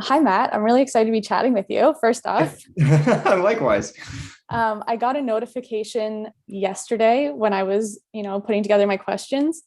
Hi, Matt. I'm really excited to be chatting with you. First off, Likewise. I got a notification yesterday when I was, putting together my questions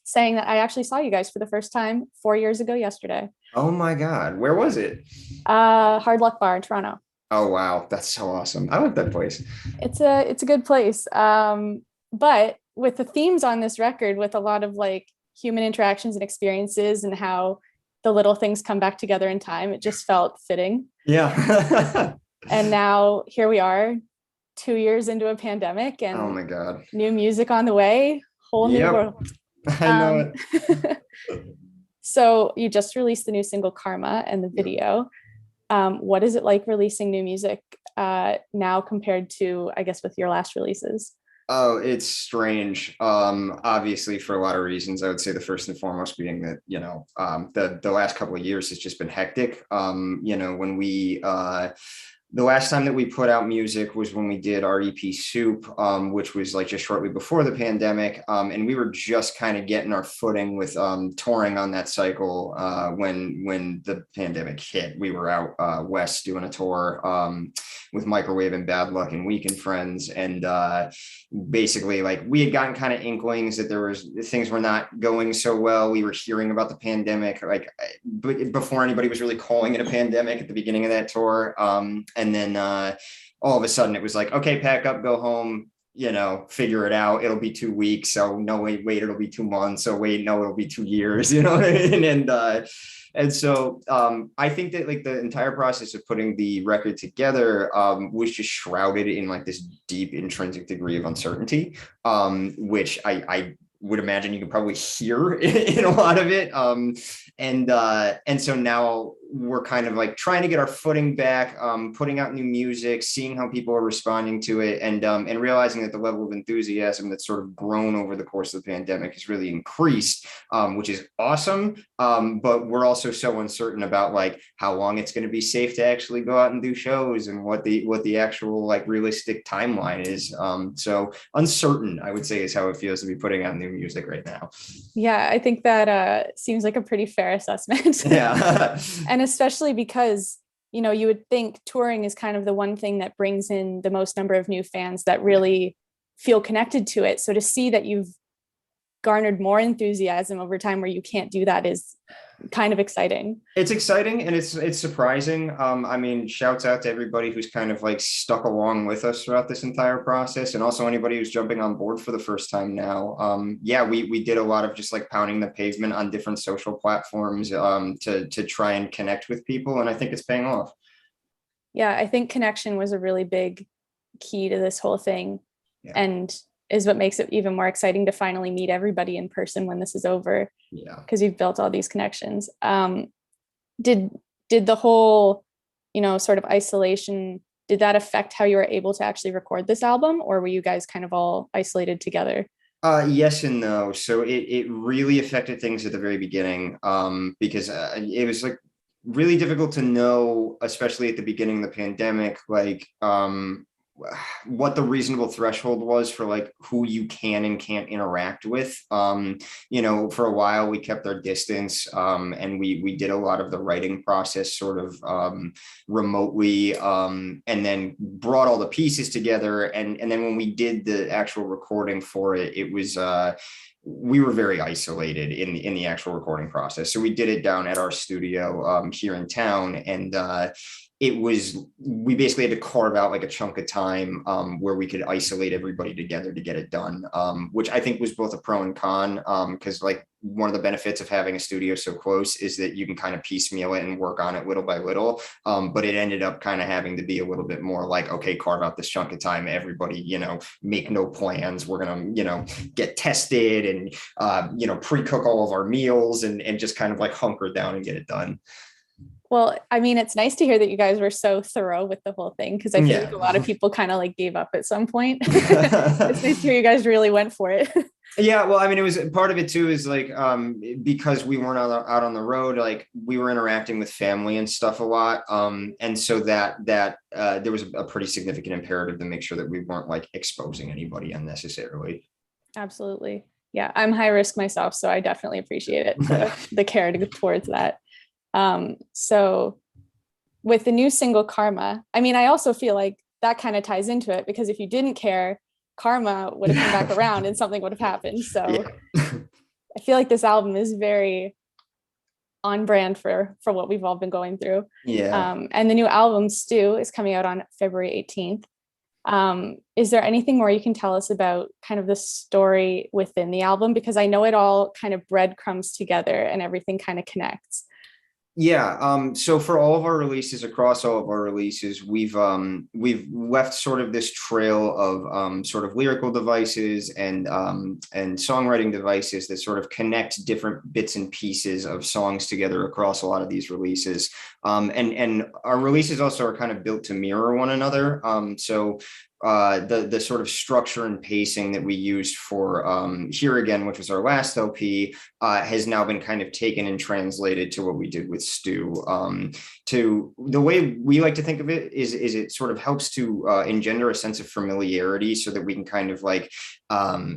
saying that I actually saw you guys for the first time 4 years ago yesterday. Oh my God. Where was it? Hard Luck Bar in Toronto. Oh wow. That's so awesome. I like that place. It's a good place. But with the themes on this record, with a lot of like human interactions and experiences and how the little things come back together in time, it just felt fitting. Yeah. And now here we are, 2 years into a pandemic Oh and my God. new music on the way, whole new Yep. world. I know Um, it. so you just released the new single Karma and the Yep. video. What is it like releasing new music now compared to, I guess, with your last releases? Oh, it's strange. Obviously for a lot of reasons. I would say the first and foremost being that, the last couple of years has just been hectic. When the last time that we put out music was when we did our EP Soup, which was like just shortly before the pandemic. And we were just kind of getting our footing with touring on that cycle when the pandemic hit. We were out west doing a tour with Microwave and Bad Luck and Weekend Friends. And basically like we had gotten kind of inklings that there was things were not going so well. We were hearing about the pandemic, like before anybody was really calling it a pandemic at the beginning of that tour. And then all of a sudden it was like, okay, pack up, go home, figure it out. It'll be 2 weeks. So no, wait, it'll be 2 months. So wait, no, it'll be 2 years, you know what I mean? And so I think that like the entire process of putting the record together was just shrouded in like this deep intrinsic degree of uncertainty, which I would imagine you can probably hear in a lot of it. And so now we're kind of like trying to get our footing back, putting out new music, seeing how people are responding to it, and realizing that the level of enthusiasm that's sort of grown over the course of the pandemic has really increased, which is awesome. But we're also so uncertain about like how long it's going to be safe to actually go out and do shows and what the actual like realistic timeline is. So uncertain, I would say, is how it feels to be putting out new music right now. Yeah, I think that seems like a pretty fair assessment. Yeah. And especially because, you would think touring is kind of the one thing that brings in the most number of new fans that really feel connected to it. So to see that you've garnered more enthusiasm over time where you can't do that is kind of exciting. It's exciting and it's surprising. I mean, shouts out to everybody who's kind of like stuck along with us throughout this entire process, and also anybody who's jumping on board for the first time now. Yeah, we did a lot of just like pounding the pavement on different social platforms to try and connect with people, and I think it's paying off. Yeah, I think connection was a really big key to this whole thing, Yeah, and is what makes it even more exciting to finally meet everybody in person when this is over, yeah. because you've built all these connections. Did did the whole, sort of isolation, did that affect how you were able to actually record this album, or were you guys kind of all isolated together? Yes and no. So it really affected things at the very beginning, because it was like really difficult to know, especially at the beginning of the pandemic, like what the reasonable threshold was for like who you can and can't interact with. For a while we kept our distance, and we did a lot of the writing process sort of remotely, and then brought all the pieces together. And then when we did the actual recording for it, it was we were very isolated in the actual recording process. So we did it down at our studio here in town, and we basically had to carve out like a chunk of time where we could isolate everybody together to get it done, which I think was both a pro and con, because like one of the benefits of having a studio so close is that you can kind of piecemeal it and work on it little by little. But it ended up kind of having to be a little bit more like, okay, carve out this chunk of time, everybody, make no plans. We're going to, get tested and, pre-cook all of our meals and just kind of like hunker down and get it done. Well, I mean, it's nice to hear that you guys were so thorough with the whole thing, because I feel like Yeah. a lot of people kind of like gave up at some point. It's nice to hear you guys really went for it. Yeah, well, I mean, it was part of it too, is like because we weren't out on the road, like we were interacting with family and stuff a lot. And so that there was a pretty significant imperative to make sure that we weren't like exposing anybody unnecessarily. Absolutely. Yeah, I'm high risk myself, so I definitely appreciate it, the care towards that. So with the new single Karma, I mean, I also feel like that kind of ties into it, because if you didn't care, Karma would have come back around and something would have happened. So Yeah. I feel like this album is very on brand for what we've all been going through. Yeah. And the new album Stew is coming out on February 18th. Is there anything more you can tell us about kind of the story within the album? Because I know it all kind of breadcrumbs together and everything kind of connects. Yeah, so for all of our releases, across all of our releases, we've left sort of this trail of sort of lyrical devices and songwriting devices that sort of connect different bits and pieces of songs together across a lot of these releases. And our releases also are kind of built to mirror one another. So the sort of structure and pacing that we used for Here Again, which was our last LP, has now been kind of taken and translated to what we did with Stew. To the way we like to think of it is it sort of helps to engender a sense of familiarity, so that we can kind of like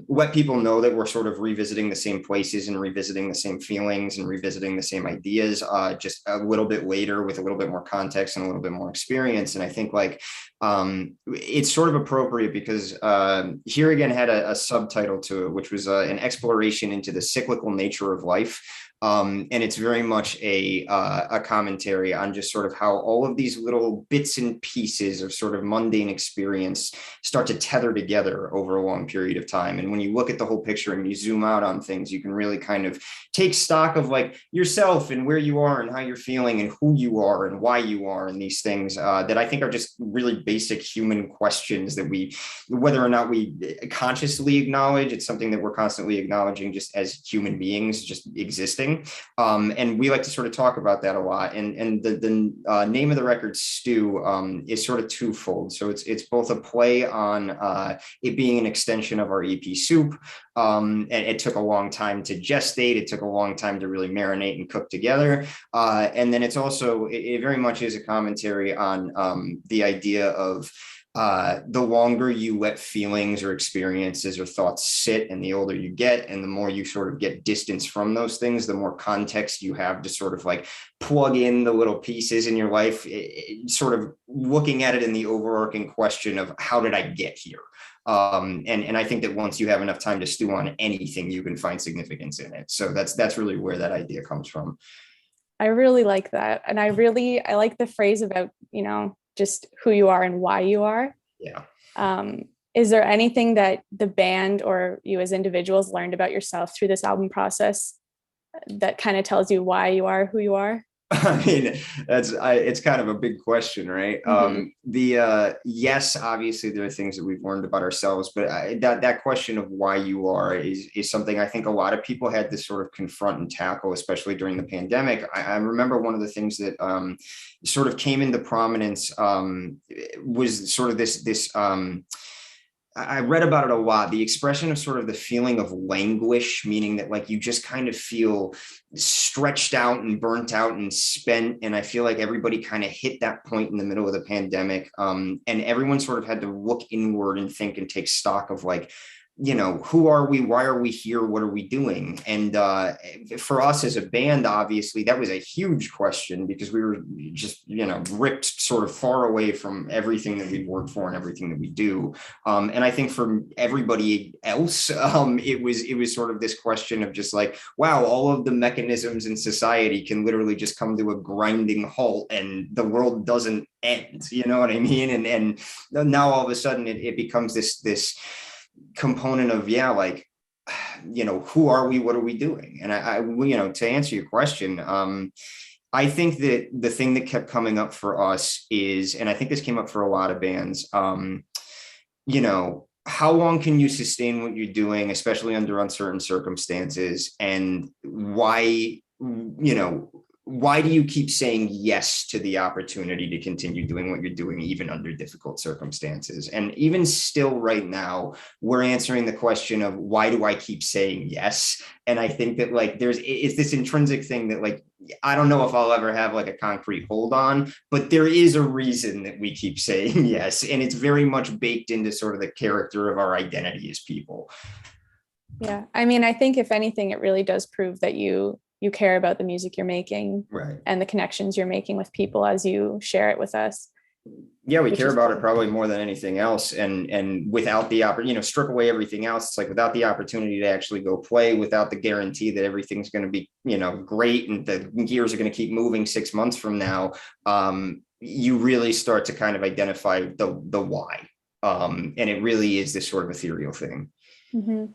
let people know that we're sort of revisiting the same places and revisiting the same feelings and revisiting the same ideas, just a little bit later with a little bit more context and a little bit more experience. And I think like it's sort of appropriate because Here Again had a subtitle to it, which was an exploration into the cyclical nature of life. And it's very much a commentary on just sort of how all of these little bits and pieces of sort of mundane experience start to tether together over a long period of time. And when you look at the whole picture and you zoom out on things, you can really kind of take stock of like yourself and where you are and how you're feeling and who you are and why you are, and these things that I think are just really basic human questions that we, whether or not we consciously acknowledge, it's something that we're constantly acknowledging just as human beings, just existing. And we like to sort of talk about that a lot. And the name of the record, Stew, is sort of twofold. So it's both a play on it being an extension of our EP Soup. And it took a long time to gestate. It took a long time to really marinate and cook together. And then it's also, it very much is a commentary on the idea of the longer you let feelings or experiences or thoughts sit, and the older you get, and the more you sort of get distance from those things, the more context you have to sort of like plug in the little pieces in your life, sort of looking at it in the overarching question of how did I get here? And I think that once you have enough time to stew on anything, you can find significance in it. So that's really where that idea comes from. I really like that. And I like the phrase about, just who you are and why you are. Yeah. Is there anything that the band or you as individuals learned about yourself through this album process that kind of tells you why you are who you are? I mean, it's kind of a big question, right? Mm-hmm. Yes, obviously there are things that we've learned about ourselves, but that question of why you are is something I think a lot of people had to sort of confront and tackle, especially during the pandemic. I remember one of the things that sort of came into prominence was sort of this I read about it a lot. The expression of sort of the feeling of languish, meaning that like you just kind of feel stretched out and burnt out and spent. And I feel like everybody kind of hit that point in the middle of the pandemic. And everyone sort of had to look inward and think and take stock of like, who are we? Why are we here? What are we doing? And for us as a band, obviously, that was a huge question because we were just, ripped sort of far away from everything that we've worked for and everything that we do. And I think for everybody else, it was sort of this question of just like, wow, all of the mechanisms in society can literally just come to a grinding halt and the world doesn't end. You know what I mean? And now all of a sudden it becomes this component of who are we, what are we doing? And I to answer your question, I think that the thing that kept coming up for us is, and I think this came up for a lot of bands, how long can you sustain what you're doing, especially under uncertain circumstances, and why do you keep saying yes to the opportunity to continue doing what you're doing, even under difficult circumstances? And even still right now, we're answering the question of why do I keep saying yes? And I think that like, it's this intrinsic thing that like, I don't know if I'll ever have like a concrete hold on, but there is a reason that we keep saying yes. And it's very much baked into sort of the character of our identity as people. Yeah. I mean, I think if anything, it really does prove that you you care about the music you're making Right. and the connections you're making with people as you share it with us. Yeah, we Which care is about it cool. probably more than anything else. And without the strip away everything else, it's like without the opportunity to actually go play, without the guarantee that everything's going to be, great and the gears are going to keep moving 6 months from now, you really start to kind of identify the why. And it really is this sort of ethereal thing. Mm-hmm.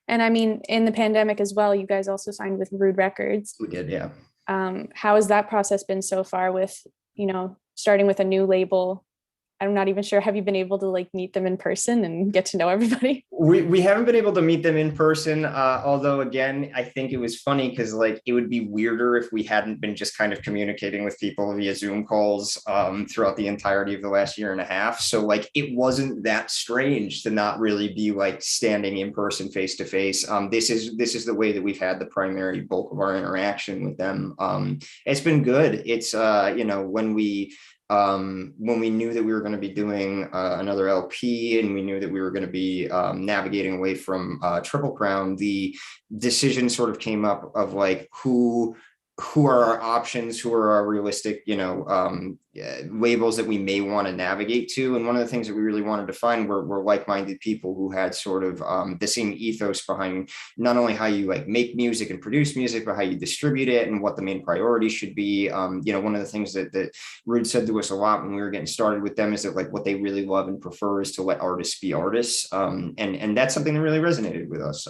And I mean, in the pandemic as well, you guys also signed with Rude Records. We did, yeah. How has that process been so far with, starting with a new label? I'm not even sure. Have you been able to like meet them in person and get to know everybody? We haven't been able to meet them in person. Although again, I think it was funny because like it would be weirder if we hadn't been just kind of communicating with people via Zoom calls throughout the entirety of the last year and a half. So like it wasn't that strange to not really be like standing in person face to face. This is the way that we've had the primary bulk of our interaction with them. It's been good. It's when we knew that we were going to be doing another LP and we knew that we were going to be navigating away from Triple Crown, the decision sort of came up of like who are our options, who are our realistic, labels that we may want to navigate to. And one of the things that we really wanted to find were like-minded people who had sort of the same ethos behind not only how you like make music and produce music, but how you distribute it and what the main priority should be. One of the things that Rude said to us a lot when we were getting started with them is that like what they really love and prefer is to let artists be artists. And that's something that really resonated with us.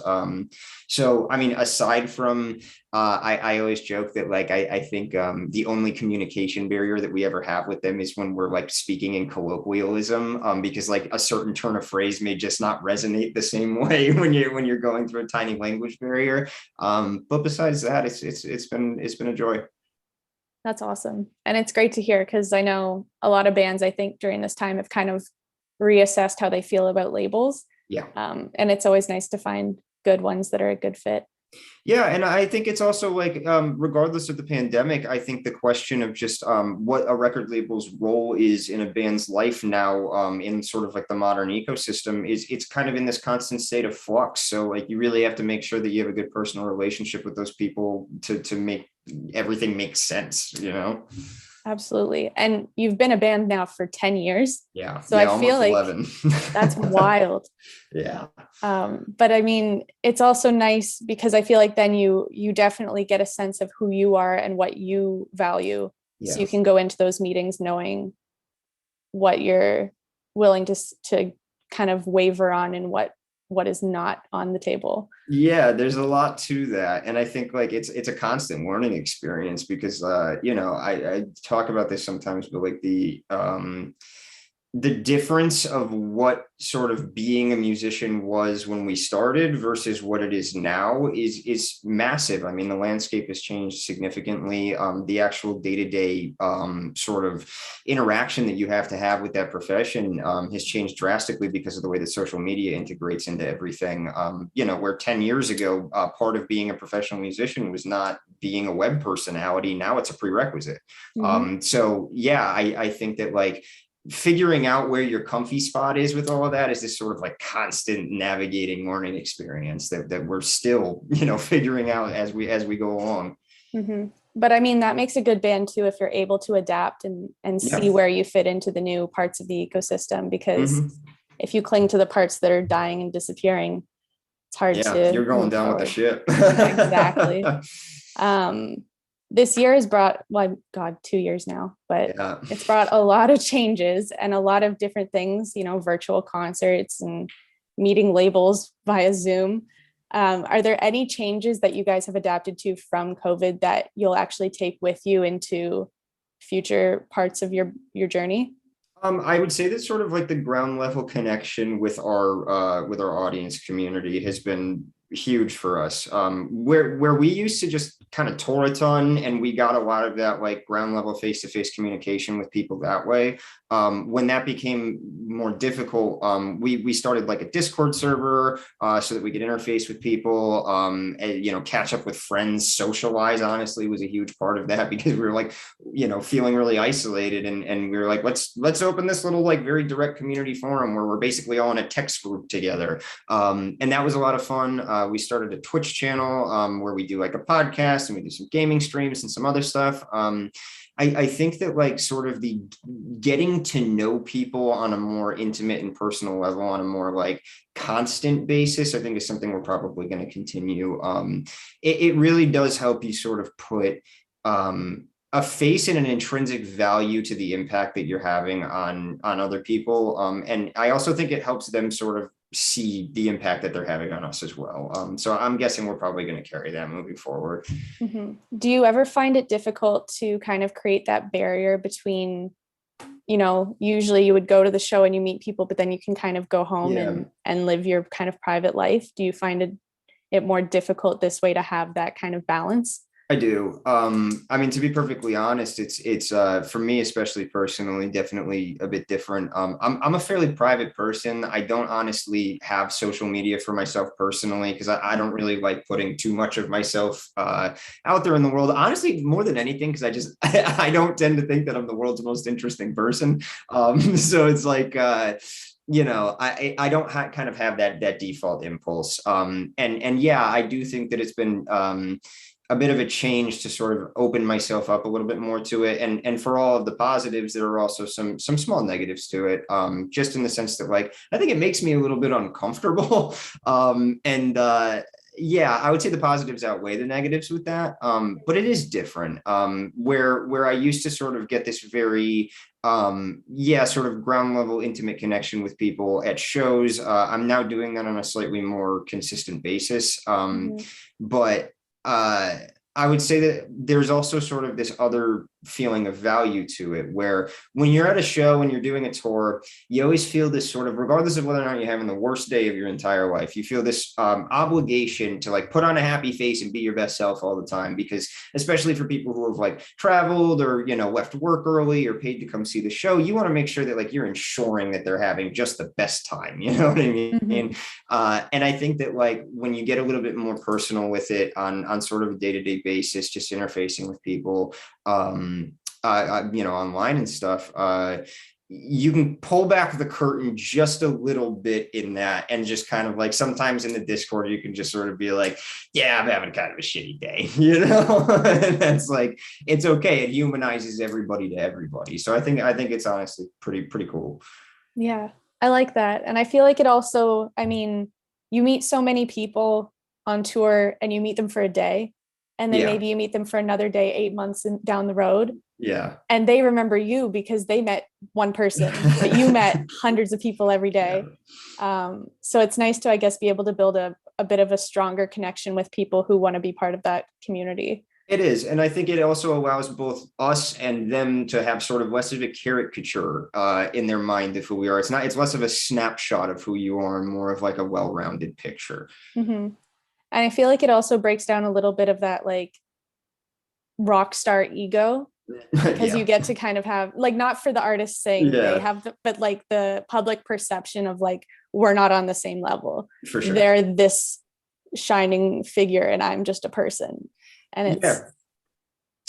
So, I mean, aside from, I always joke that like, I think the only communication barrier that we ever have with them is when we're like speaking in colloquialism, because like a certain turn of phrase may just not resonate the same way when you're going through a tiny language barrier. But besides that, it's been a joy. That's awesome. And it's great to hear because I know a lot of bands, I think during this time have kind of reassessed how they feel about labels. Yeah. And it's always nice to find good ones that are a good fit. Yeah, and I think it's also like, regardless of the pandemic, I think the question of just what a record label's role is in a band's life now, in sort of like the modern ecosystem, it's kind of in this constant state of flux. So like you really have to make sure that you have a good personal relationship with those people to make everything make sense, Absolutely. And you've been a band now for 10 years. Yeah. So I feel like 11. That's wild. Yeah. But I mean, it's also nice because I feel like then you definitely get a sense of who you are and what you value. Yeah. So you can go into those meetings knowing what you're willing to kind of waver on and what is not on the table. Yeah, there's a lot to that. And I think like it's a constant learning experience because I talk about this sometimes, but like the difference of what sort of being a musician was when we started versus what it is now is massive. I mean, the landscape has changed significantly. The actual day-to-day sort of interaction that you have to have with that profession has changed drastically because of the way that social media integrates into everything. Where 10 years ago, part of being a professional musician was not being a web personality. Now it's a prerequisite. Mm-hmm. So yeah, I think that like figuring out where your comfy spot is with all of that is this sort of like constant navigating learning experience that we're still, figuring out as we go along. Mm-hmm. But I mean, that makes a good band too, if you're able to adapt and see where you fit into the new parts of the ecosystem, because if you cling to the parts that are dying and disappearing, it's hard to you're going move down forward. with the ship. Exactly. This year has brought, 2 years now, but it's brought a lot of changes and a lot of different things, virtual concerts and meeting labels via Zoom. Are there any changes that you guys have adapted to from COVID that you'll actually take with you into future parts of your journey? I would say that sort of like the ground level connection with our audience community has been huge for us. Where we used to just kind of tour a ton and we got a lot of that like ground level face-to-face communication with people that way. When that became more difficult, we started like a Discord server so that we could interface with people, and, catch up with friends, socialize, honestly, was a huge part of that because we were like, feeling really isolated and we were like, let's open this little like very direct community forum where we're basically all in a text group together. And that was a lot of fun. we started a Twitch channel where we do like a podcast and we do some gaming streams and some other stuff. I think that like sort of the getting to know people on a more intimate and personal level, on a more like constant basis, I think is something we're probably going to continue. It really does help you sort of put a face and an intrinsic value to the impact that you're having on other people. And I also think it helps them sort of see the impact that they're having on us as well. So I'm guessing we're probably going to carry that moving forward. Mm-hmm. Do you ever find it difficult to kind of create that barrier between, you know, usually you would go to the show and you meet people, but then you can kind of go home and live your kind of private life? Do you find it more difficult this way to have that kind of balance? I do. I mean, to be perfectly honest, it's for me, especially personally, definitely a bit different. I'm a fairly private person. I don't honestly have social media for myself personally, because I don't really like putting too much of myself out there in the world. Honestly, more than anything, because I don't tend to think that I'm the world's most interesting person. So it's like, you know, I don't kind of have that default impulse. And yeah, I do think that it's been a bit of a change to sort of open myself up a little bit more to it. And for all of the positives, there are also some small negatives to it. Just in the sense that, like, I think it makes me a little bit uncomfortable. Yeah, I would say the positives outweigh the negatives with that. But it is different. Where I used to sort of get this very sort of ground level intimate connection with people at shows. I'm now doing that on a slightly more consistent basis. But I would say that there's also sort of this other feeling of value to it, where when you're at a show and you're doing a tour, you always feel this sort of, regardless of whether or not you're having the worst day of your entire life, you feel this obligation to like put on a happy face and be your best self all the time. Because especially for people who have like traveled or, you know, left work early or paid to come see the show, you want to make sure that like you're ensuring that they're having just the best time, you know what I mean? And I think that like when you get a little bit more personal with it on sort of a day-to-day basis, just interfacing with people, you know, online and stuff, you can pull back the curtain just a little bit in that, and just kind of like sometimes in the Discord, you can just sort of be like, yeah, I'm having kind of a shitty day, you know, and that's like, it's okay. It humanizes everybody to everybody. So I think it's honestly pretty cool. Yeah, I like that. And I feel like it also, I mean, you meet so many people on tour and you meet them for a day, and then maybe you meet them for another day 8 months down the road. Yeah. And they remember you because they met one person, but you met hundreds of people every day. So it's nice to, I guess, be able to build a bit of a stronger connection with people who want to be part of that community. It is. And I think it also allows both us and them to have sort of less of a caricature in their mind of who we are. It's less of a snapshot of who you are and more of like a well-rounded picture. Mm-hmm. And I feel like it also breaks down a little bit of that like rock star ego, because you get to kind of have, like, not for the artists saying they have, but like the public perception of like, we're not on the same level. For sure. They're this shining figure and I'm just a person. And it's,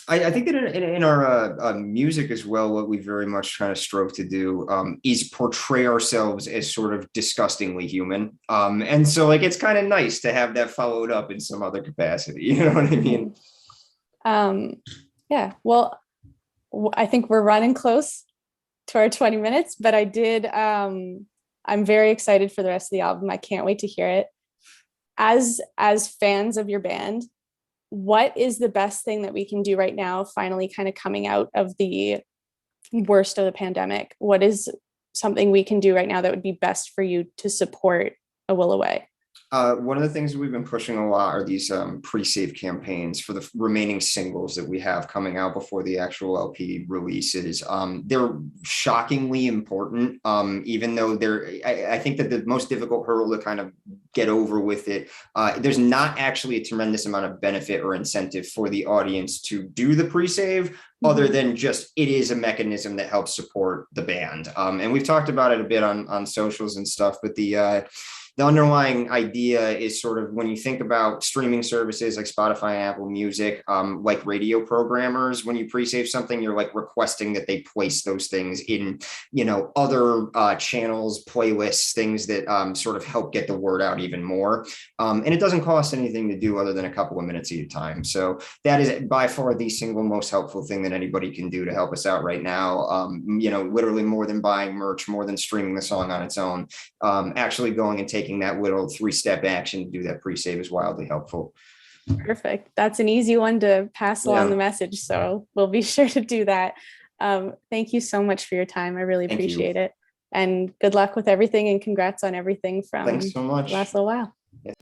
I think that in our music as well, what we very much try to strive to do is portray ourselves as sort of disgustingly human. And so like, it's kind of nice to have that followed up in some other capacity. You know what I mean? Yeah, well, I think we're running close to our 20 minutes, but I'm very excited for the rest of the album. I can't wait to hear it. As fans of your band, what is the best thing that we can do right now, finally kind of coming out of the worst of the pandemic? What is something we can do right now that would be best for you to support A Will Away? One of the things that we've been pushing a lot are these pre-save campaigns for the remaining singles that we have coming out before the actual LP releases. They're shockingly important, even though I think that the most difficult hurdle to kind of get over with it, there's not actually a tremendous amount of benefit or incentive for the audience to do the pre-save, other than just it is a mechanism that helps support the band. And we've talked about it a bit on socials and stuff, but the underlying idea is sort of when you think about streaming services like Spotify and Apple Music, like radio programmers, when you pre-save something, you're like requesting that they place those things in, other channels, playlists, things that sort of help get the word out even more. And it doesn't cost anything to do other than a couple of minutes at a time. So that is by far the single most helpful thing that anybody can do to help us out right now. Literally more than buying merch, more than streaming the song on its own. Actually going and taking that little 3-step action to do that pre-save is wildly helpful. Perfect. That's an easy one to pass along the message. So we'll be sure to do that. Thank you so much for your time. I really appreciate it. And good luck with everything, and congrats on everything from Thanks so much. the last little while. Yeah.